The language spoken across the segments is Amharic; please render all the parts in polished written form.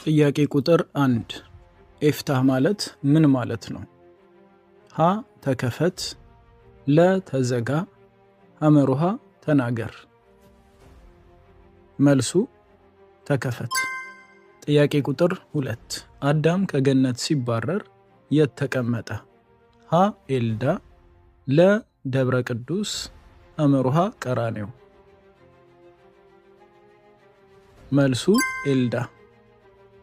ጥያቄ ቁጥር 1 ኢፍታህ ማለት ምን ማለት ነው? ሀ ተከፈት፣ ለ ተዘጋ፣ ሐመሩሃ ተናገር። መልሱ ተከፈት። ጥያቄ ቁጥር 2 አዳም ከገነት ሲባረር የት ተቀመጠ? ሀ ኤልዳ፣ ለ ደብረ ቅዱስ፣ ሐመሩሃ ቀራኔው። መልሱ ኤልዳ።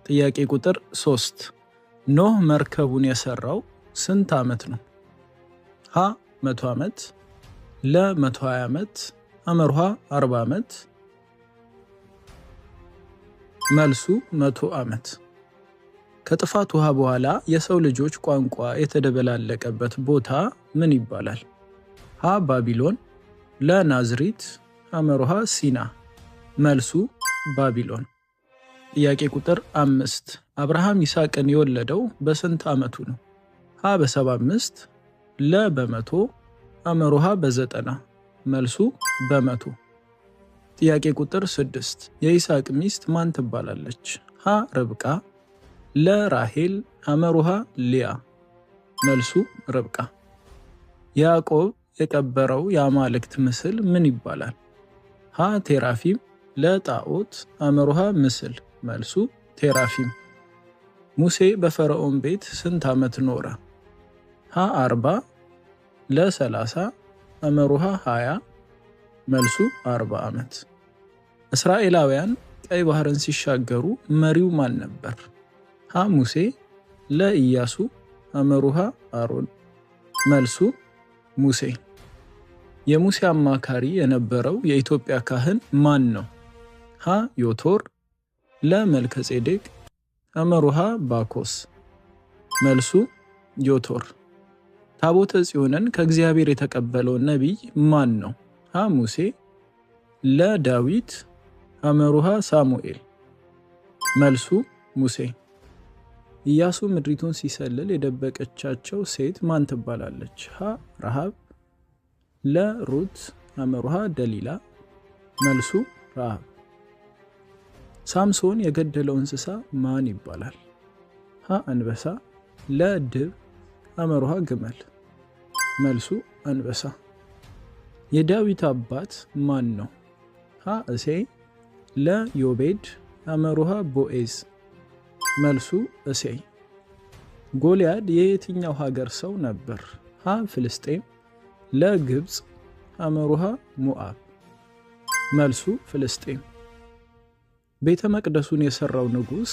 ጥያቄ ቁጥር 3 ኖህ መርከቡን የሰራው ስንት ዓመት ነው? ሀ 100 ዓመት፣ ለ 120 ዓመት፣ ሐመሩሃ 40 ዓመት። መልሱ 100 ዓመት። ከጥፋት ውሃ በኋላ የሰው ልጆች ቋንቋ የተደበላለቀበት ቦታ ምን ይባላል? ሀ ባቢሎን፣ ለ ናዝሪት፣ ሐመሩሃ ሲና። መልሱ ባቢሎን። ጥያቄ ቁጥር 5 አብርሃም ይስሐቅን የወለደው በስንት ዓመቱ ነው? ሀ በ75፣ ለ በ100፣ ሐመሩሃ በ90። መልሱ በ100። ጥያቄ ቁጥር 6 የይስሐቅ ሚስት ማን ትባላለች? ሀ ርብቃ፣ ለ ራሄል፣ ሐመሩሃ ሊያ። መልሱ ርብቃ። ያዕቆብ የቀበረው የአማልክት ምስል ምን ይባላል? ሀ ቴራፊም፣ ለ ጣዖት፣ ሐመሩሃ ምስል። መልሱ ቴራፊም። ሙሴ በፈርዖን ቤት ስንት ዓመት ኖረ? ሀ 40፣ ለ 30፣ ሐመሩሃ 20። መልሱ 40 ዓመት። እስራኤላውያን ቀይ ባህርን ሲሻገሩ መሪው ማን ነበር? ሀ ሙሴ፣ ለ ኢያሱ፣ ሐመሩሃ አሮን። መልሱ ሙሴ። የሙሴ አማካሪ የነበረው የኢትዮጵያ ካህን ማን ነው? ሀ ዮቶር፣ ለ መልከ ጼዴቅ፣ ሐመሩሃ ባኮስ። መልሱ ዮቶር። ታቦተ ጽዮንን ከእግዚአብሔር የተቀበለው ነቢይ ማን ነው? ሀ ሙሴ፣ ለ ዳዊት፣ ሐመሩሃ ሳሙኤል። መልሱ ሙሴ። ኢያሱ ምድሪቱን ሲሰልል የደበቀቻቸው ሴት ማን ትባላለች? ሀ ረሃብ፣ ለ ሩት፣ ሐመሩሃ ደሊላ። መልሱ ረሃብ። ሳምሶን የገደለው እንስሳ ማን ይባላል? ሀ አንበሳ፣ ለ ድብ፣ ሐመሩሃ ግመል። መልሱ አንበሳ። የዳዊት አባት ማን ነው? ሀ እሴይ፣ ለ ዮቤድ፣ ሐመሩሃ ቦኤዝ። መልሱ እሴይ። ጎልያድ የየትኛው ሀገር ሰው ነበር? ሀ ፍልስጤም፣ ለ ግብፅ፣ ሐመሩሃ ሞዓብ። መልሱ ፍልስጤም። ቤተ መቅደሱን የሰራው ንጉሥ